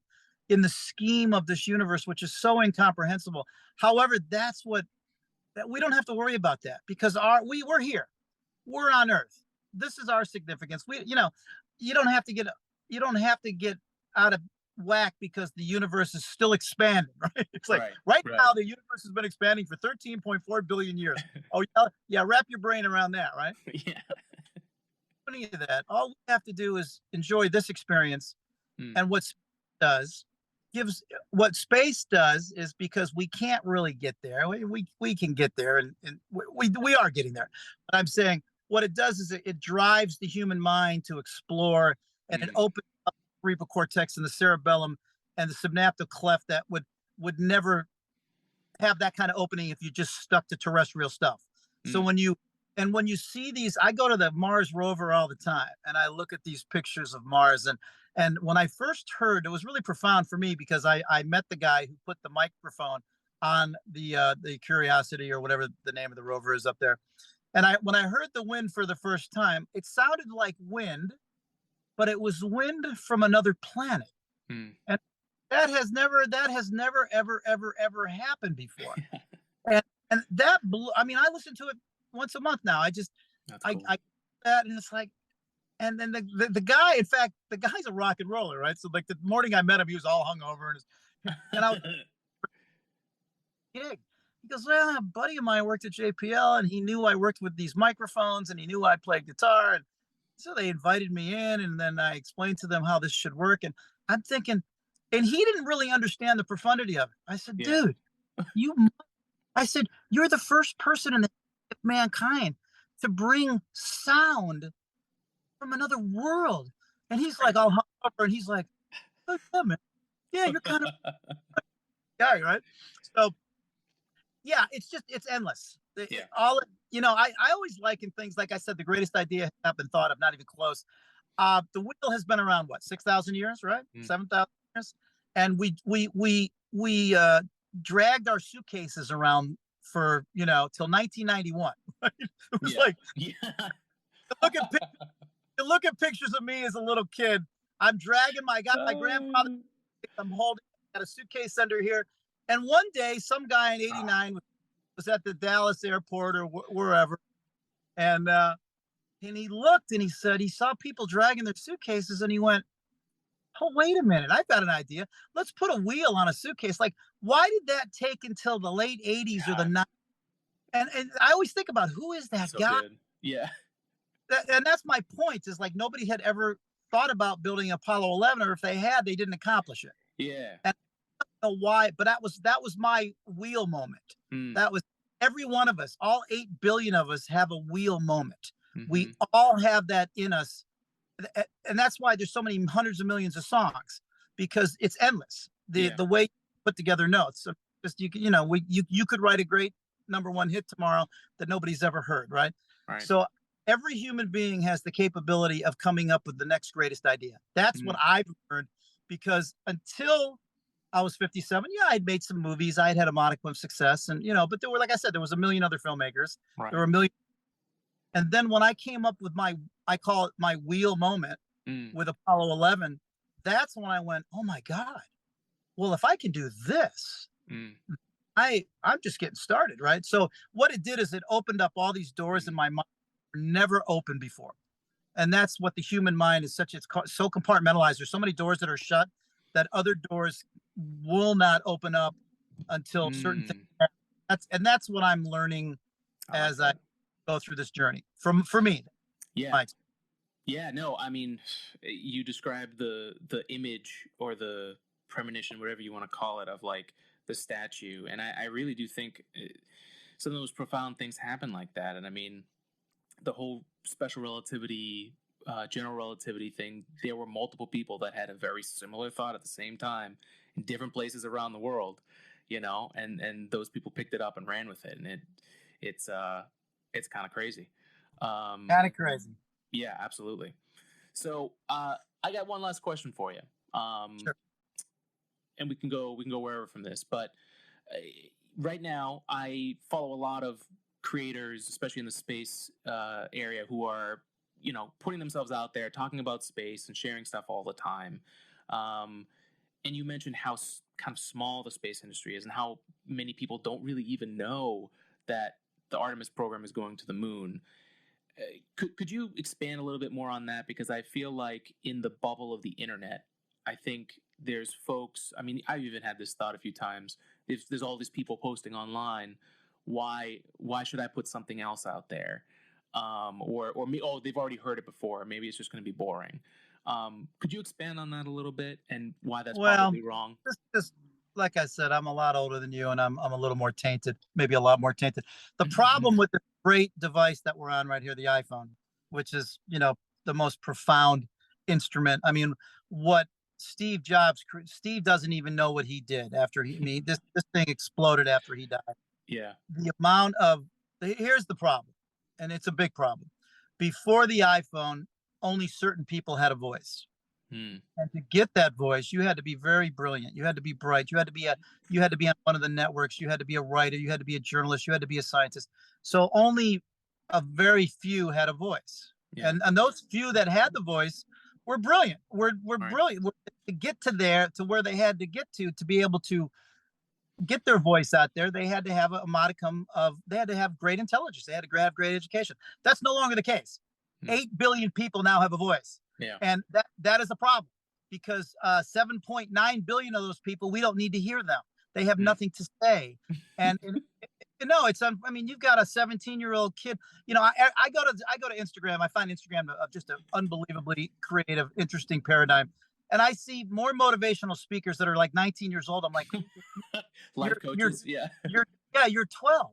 in the scheme of this universe, which is so incomprehensible. However, that's what that we don't have to worry about that because we're here, we're on Earth. This is our significance. You don't have to get out of whack because the universe is still expanding, right? It's like right now the universe has been expanding for 13.4 billion years. Oh yeah, wrap your brain around that, right? Yeah. Any of that. All we have to do is enjoy this experience, and does what space does is because we can't really get there. We can get there, and we are getting there. But I'm saying what it does is it drives the human mind to explore, and it opens up the cerebral cortex and the cerebellum and the synaptic cleft that would never have that kind of opening if you just stuck to terrestrial stuff. So when you see these, I go to the Mars rover all the time, and I look at these pictures of Mars. And when I first heard, it was really profound for me because I met the guy who put the microphone on the Curiosity, or whatever the name of the rover is up there. And when I heard the wind for the first time, it sounded like wind, but it was wind from another planet. And that has never ever happened before. and that blew. I mean, I listen to it once a month now. I that, and it's like, and then the guy, in fact, the guy's a rock and roller, right? So like the morning I met him, he was all hungover, and I was gig. He goes, well, a buddy of mine worked at JPL, and he knew I worked with these microphones, and he knew I played guitar, and so they invited me in, and then I explained to them how this should work, and I'm thinking, and he didn't really understand the profundity of it. I said, dude, I said, you're the first person in the mankind to bring sound from another world. And he's like all hung over, and he's like, oh, yeah, man. Yeah, you're kind of guy, right? So yeah, it's endless. I always liken things, like I said, the greatest idea has not been thought of, not even close. The wheel has been around what, 6,000 years, right? 7,000 years. And we dragged our suitcases around for till 1991. It was like look at pictures of me as a little kid. I'm dragging my grandfather. I'm holding got a suitcase under here. And one day, some guy in '89 was at the Dallas airport or wherever, and he looked and he said he saw people dragging their suitcases, and he went, oh, wait a minute, I've got an idea. Let's put a wheel on a suitcase. Like, why did that take until the late '80s or the '90s? And I always think about, who is that guy? Good. Yeah. And that's my point, is like nobody had ever thought about building Apollo 11, or if they had, they didn't accomplish it. Yeah. And I don't know why, but that was my wheel moment. That was every one of us, all 8 billion of us have a wheel moment. We all have that in us. And that's why there's so many hundreds of millions of songs, because it's endless. The way you put together notes. So just you could write a great #1 hit tomorrow that nobody's ever heard, right? So every human being has the capability of coming up with the next greatest idea. That's what I've learned, because until I was 57, I'd made some movies, I'd had a modicum of success, and but there were, like I said, there was a million other filmmakers. There were a million. And then when I came up with I call it my wheel moment with Apollo 11, that's when I went, oh my God, well, if I can do this, I'm just getting started, right? So what it did is it opened up all these doors in my mind that were never opened before. And that's what the human mind is it's so compartmentalized. There's so many doors that are shut that other doors will not open up until certain things. That's what I'm learning as I go through this journey for me. Yeah, no, I mean, you described the image or the premonition, whatever you want to call it, of like the statue. And I really do think some of those profound things happen like that. And I mean, the whole special relativity, general relativity thing, there were multiple people that had a very similar thought at the same time in different places around the world, and those people picked it up and ran with it. And it's kind of crazy. Kind of crazy. Yeah, absolutely. So I got one last question for you. Sure. And we can go wherever from this. But right now, I follow a lot of creators, especially in the space area, who are putting themselves out there, talking about space and sharing stuff all the time. And you mentioned how kind of small the space industry is, and how many people don't really even know that the Artemis program is going to the moon. Could you expand a little bit more on that? Because I feel like in the bubble of the internet, I think there's folks. I mean, I've even had this thought a few times. If there's all these people posting online, why should I put something else out there? Or me? Oh, they've already heard it before. Maybe it's just going to be boring. Could you expand on that a little bit and why that's Well, probably wrong? just like I said, I'm a lot older than you, and I'm a little more tainted, maybe a lot more tainted. The problem with the great device that we're on right here, the iPhone, which is the most profound instrument. I mean, what Steve doesn't even know what he did after he. I mean, this thing exploded after he died. Yeah. The amount of Here's the problem, and it's a big problem. Before the iPhone, only certain people had a voice. Hmm. And to get that voice, you had to be very brilliant. You had to be bright. You had to be on one of the networks. You had to be a writer. You had to be a journalist. You had to be a scientist. So only a very few had a voice. Yeah. And those few that had the voice were brilliant. We're Right. brilliant. To get to where they had to get to be able to get their voice out there, they had to have a modicum of, they had to have great intelligence. They had to have great education. That's no longer the case. 8 billion people now have a voice. Yeah. And that is a problem, because 7.9 billion of those people, we don't need to hear them. They have nothing to say. And it's, I mean, you've got a 17-year-old kid. I go to Instagram. I find Instagram just an unbelievably creative, interesting paradigm. And I see more motivational speakers that are like 19 years old. I'm like, life coaches. You're 12.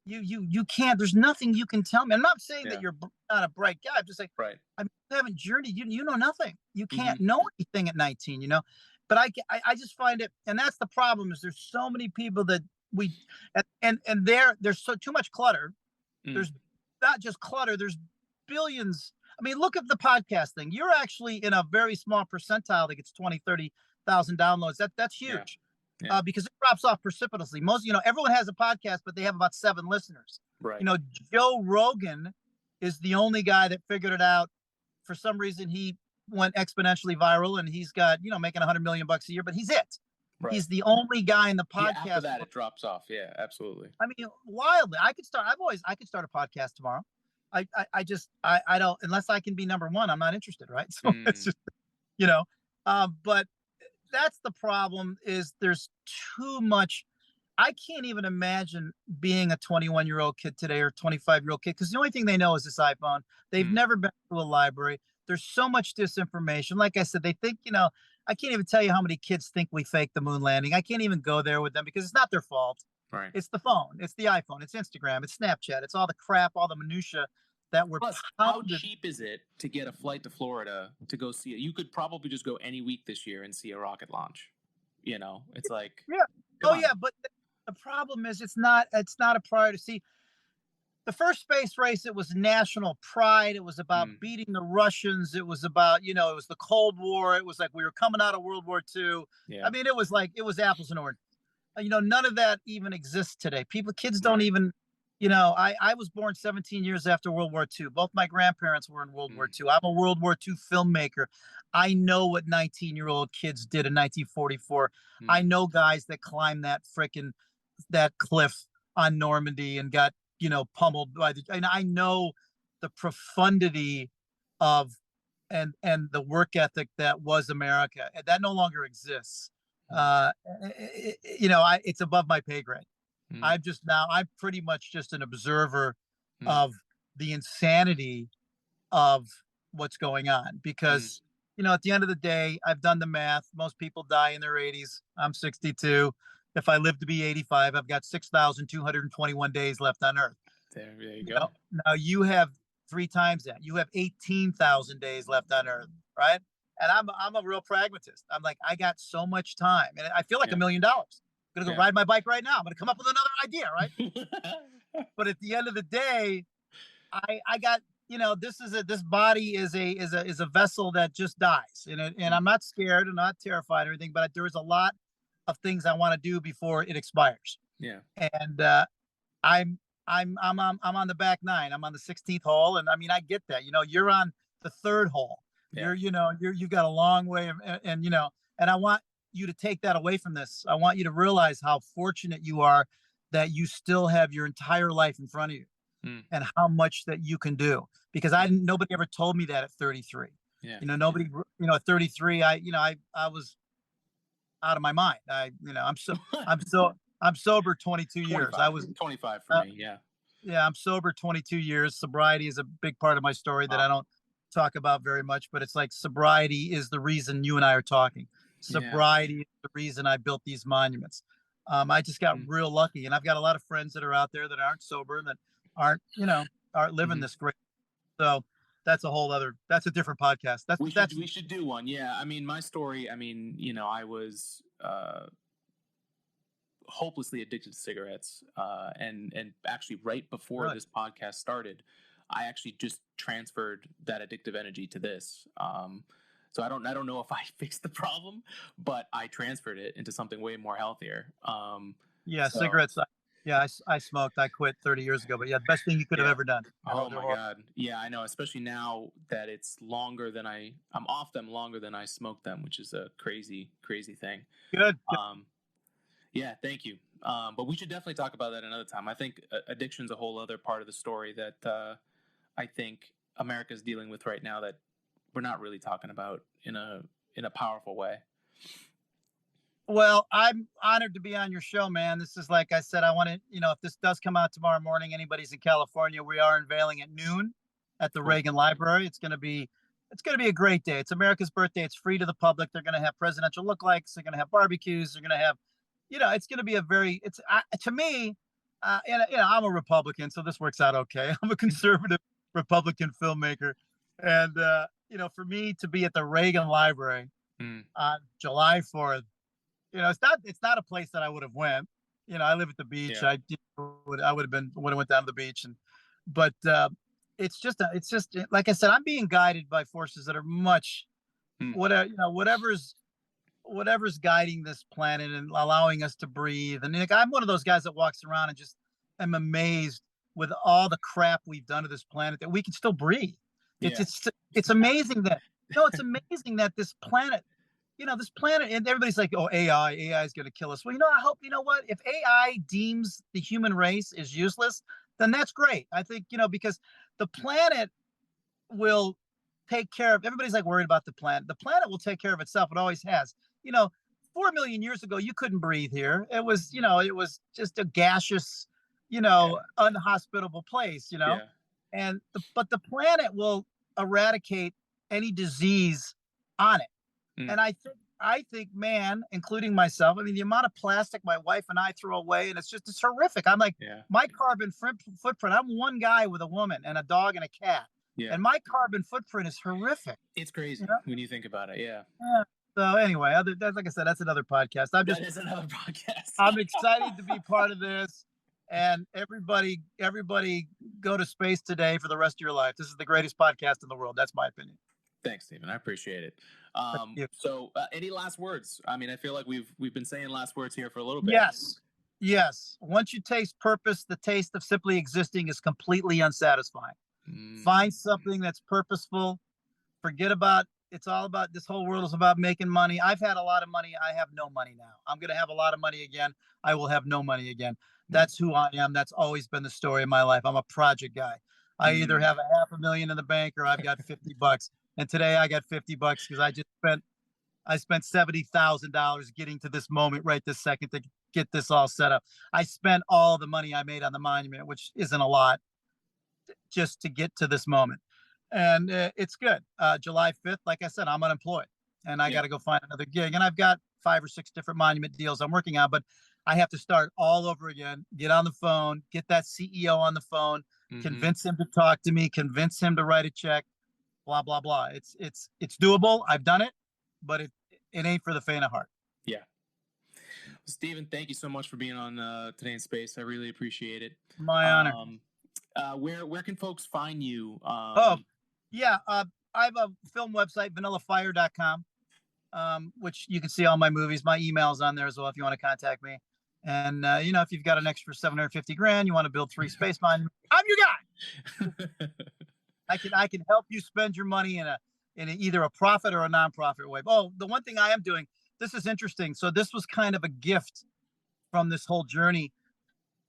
You can't. There's nothing you can tell me. I'm not saying that you're not a bright guy. I'm just saying, right. I mean, you haven't journeyed. You know nothing. You can't know anything at 19. But I just find it, and that's the problem. Is there's so many people that there's too much clutter. There's not just clutter. There's billions. I mean, look at the podcast thing. You're actually in a very small percentile that gets 20, 30,000 downloads. That's huge. Yeah. Because it drops off precipitously. Everyone has a podcast, but they have about 7 listeners. Right. Joe Rogan is the only guy that figured it out. For some reason, he went exponentially viral, and he's got, making $100 million a year, but he's it. Right. He's the only guy in the podcast. Yeah, after that, it drops off. Yeah, absolutely. I mean, wildly. I could start a podcast tomorrow. I don't, unless I can be number one, I'm not interested. Right. So it's just, but that's the problem, is there's too much. I can't even imagine being a 21-year-old kid today, or 25-year-old kid, because the only thing they know is this iPhone. They've never been to a library. There's so much disinformation. Like I said, they think, I can't even tell you how many kids think we faked the moon landing. I can't even go there with them, because it's not their fault. Right. It's the phone. It's the iPhone. It's Instagram. It's Snapchat. It's all the crap, all the minutia that we're. Plus, how cheap is it to get a flight to Florida to go see it? You could probably just go any week this year and see a rocket launch. It's like, but the problem is it's not a priority. See, the first space race, it was national pride. It was about beating the Russians. It was about, it was the Cold War. It was like we were coming out of World War II. Yeah. I mean, it was apples and oranges. None of that even exists today. Kids don't even, I was born 17 years after World War II. Both my grandparents were in World War II. I'm a World War II filmmaker. I know what 19-year-old kids did in 1944. I know guys that climbed that cliff on Normandy and got, pummeled by and I know the profundity of and the work ethic that was America. That no longer exists. It's above my pay grade. I'm pretty much just an observer of the insanity of what's going on, because at the end of the day, I've done the math. Most people die in their 80s. I'm 62. If I live to be 85, I've got 6,221 days left on Earth. There you go. Now you have 3 times that. You have 18,000 days left on Earth, right? And I'm a real pragmatist. I'm like, I got so much time, and I feel like $1 million. I'm gonna go ride my bike right now. I'm gonna come up with another idea, right? But at the end of the day, I got, this body is a vessel that just dies, and I'm not scared and not terrified or anything, but there is a lot of things I want to do before it expires. Yeah. And I'm on the back 9. I'm on the 16th hole, and I mean, I get that. You're on the 3rd hole. Yeah. You've got a long way, and I want, you to take that away from this. I want you to realize how fortunate you are that you still have your entire life in front of you Mm. and how much that you can do. Because nobody ever told me that at 33. Yeah. Nobody, at 33, I was out of my mind. I'm sober 22 years. 25 for uh, me. Yeah. yeah, I'm sober 22 years. Sobriety is a big part of my story that I don't talk about very much, but it's like sobriety is the reason you and I are talking. Yeah. Sobriety is the reason I built these monuments. I just got real lucky, and I've got a lot of friends that are out there that aren't sober, that aren't, aren't living this great. So that's a different podcast. We should do one. Yeah. I mean, my story, I was hopelessly addicted to cigarettes. And actually right before Really? this podcast started, I actually just transferred that addictive energy to this. So I don't know if I fixed the problem, but I transferred it into something way more healthier. Yeah, So cigarettes. Yeah, I smoked. I quit 30 years ago, but yeah, the best thing you could have yeah. ever done. Oh my God. Yeah, I know. Especially now that it's longer than I'm off them longer than I smoked them, which is a crazy, crazy thing. Good. Yeah, thank you. But we should definitely talk about that another time. I think addiction's a whole other part of the story that I think America's dealing with right now that we're not really talking about in a powerful way. Well, I'm honored to be on your show, man. This is, like I said, I want to, if this does come out tomorrow morning, anybody's in California, we are unveiling at noon at the Reagan Library. It's going to be a great day. It's America's birthday. It's free to the public. They're going to have presidential lookalikes. They're going to have barbecues. They're going to have, it's going to be to me, I'm a Republican, so this works out okay. I'm a conservative Republican filmmaker. And, for me to be at the Reagan Library on July 4th, it's not a place that I would have went. I live at the beach. Yeah. would have went down to the beach, but it's just like I said, I'm being guided by forces that are much whatever's guiding this planet and allowing us to breathe. And I'm one of those guys that walks around and just am amazed with all the crap we've done to this planet that we can still breathe. Yeah. It's amazing that it's amazing that this planet, and everybody's like, oh, AI is going to kill us. Well, I hope, what, if AI deems the human race is useless, then that's great. I think, because the planet will take care of, everybody's like worried about the planet. The planet will take care of itself. It always has. 4 million years ago, you couldn't breathe here. It was, it was just a gaseous, unhospitable place, Yeah. but the planet will eradicate any disease on it. And I think, man, including myself, the amount of plastic my wife and I throw away, and it's horrific. I'm like, my carbon footprint, I'm one guy with a woman and a dog and a cat. Yeah. And my carbon footprint is horrific. It's crazy when you think about it. Yeah. So anyway, like I said, that's another podcast. That is another podcast. I'm excited to be part of this. And everybody go to space today for the rest of your life. This is the greatest podcast in the world. That's my opinion. Thanks, Stephen. I appreciate it. So any last words? I feel like we've been saying last words here for a little bit. Yes. Once you taste purpose, the taste of simply existing is completely unsatisfying. Find something that's purposeful. Forget about, it's all about, this whole world is about making money. I've had a lot of money. I have no money now. I'm going to have a lot of money again. I will have no money again. That's who I am. That's always been the story of my life. I'm a project guy. I either have $500,000 in the bank or I've got $50. And today I got $50 because I spent $70,000 getting to this moment right this second to get this all set up. I spent all the money I made on the monument, which isn't a lot, just to get to this moment. And it's good. July 5th, like I said, I'm unemployed and I got to go find another gig. And I've got 5 or 6 different monument deals I'm working on, but I have to start all over again, get on the phone, get that CEO on the phone, convince him to talk to me, convince him to write a check, blah, blah, blah. It's doable. I've done it, but it ain't for the faint of heart. Yeah. Stephen, thank you so much for being on Today in Space. I really appreciate it. My honor. Where can folks find you? I have a film website, vanillafire.com, which you can see all my movies. My email's on there as well if you want to contact me. And, if you've got an extra $750,000, you want to build 3 space monuments, I'm your guy. I can help you spend your money in either a profit or a nonprofit way. Oh, the one thing I am doing, this is interesting. So this was kind of a gift from this whole journey,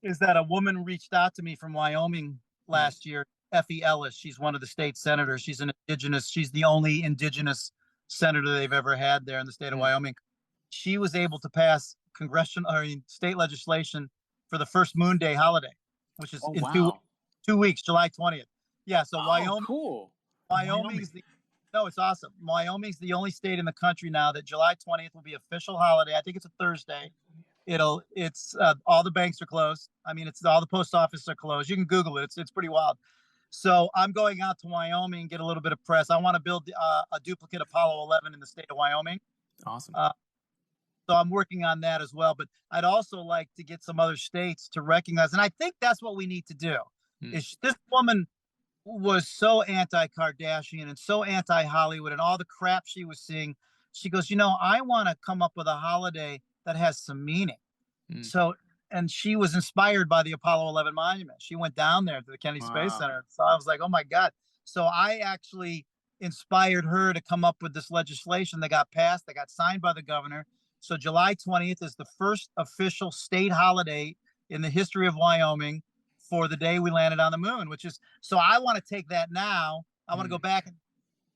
is that a woman reached out to me from Wyoming last year, Effie Ellis. She's one of the state senators. She's the only indigenous senator they've ever had there in the state of Wyoming. She was able to pass state legislation for the first Moon Day holiday, which is in 2 weeks, July 20th. Yeah, so Wyoming's no, it's awesome. Wyoming's the only state in the country now that July 20th will be official holiday. I think it's a Thursday. It's all the banks are closed. I mean, it's all the post offices are closed. You can Google it. It's pretty wild. So I'm going out to Wyoming and get a little bit of press. I want to build a duplicate Apollo 11 in the state of Wyoming. Awesome. So I'm working on that as well. But I'd also like to get some other states to recognize, and I think that's what we need to do. Is this woman was so anti-Kardashian and so anti-Hollywood and all the crap she was seeing. She goes, I want to come up with a holiday that has some meaning. So, and she was inspired by the Apollo 11 monument. She went down there to the Kennedy Space Center. So I was like, oh my God. So I actually inspired her to come up with this legislation that got passed, that got signed by the governor. So July 20th is the first official state holiday in the history of Wyoming for the day we landed on the moon, so I want to take that now. I want to go back and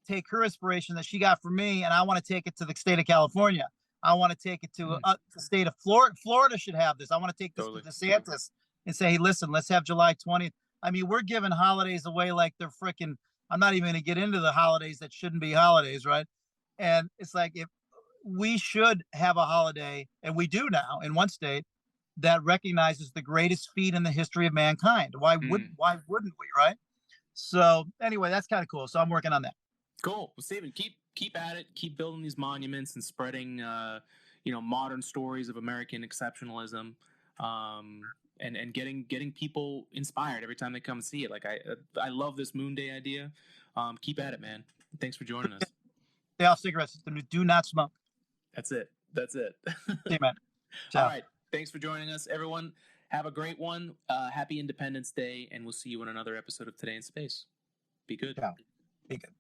take her inspiration that she got from me, and I want to take it to the state of California. I want to take it to the state of Florida. Florida should have this. I want to take this to DeSantis and say, hey, listen, let's have July 20th. I mean, we're giving holidays away like they're freaking, I'm not even going to get into the holidays that shouldn't be holidays, right? And it's like, if we should have a holiday, and we do now in one state, that recognizes the greatest feat in the history of mankind. Why wouldn't we, right? So anyway, that's kind of cool. So I'm working on that. Cool. Well, Stephen, keep at it. Keep building these monuments and spreading, modern stories of American exceptionalism, and getting people inspired every time they come and see it. Like I love this Moon Day idea. Keep at it, man. Thanks for joining us. Stay off cigarettes. Do not smoke. That's it. See you, man. Ciao. All right. Thanks for joining us, everyone. Have a great one. Happy Independence Day, and we'll see you in another episode of Today in Space. Be good. Ciao. Be good.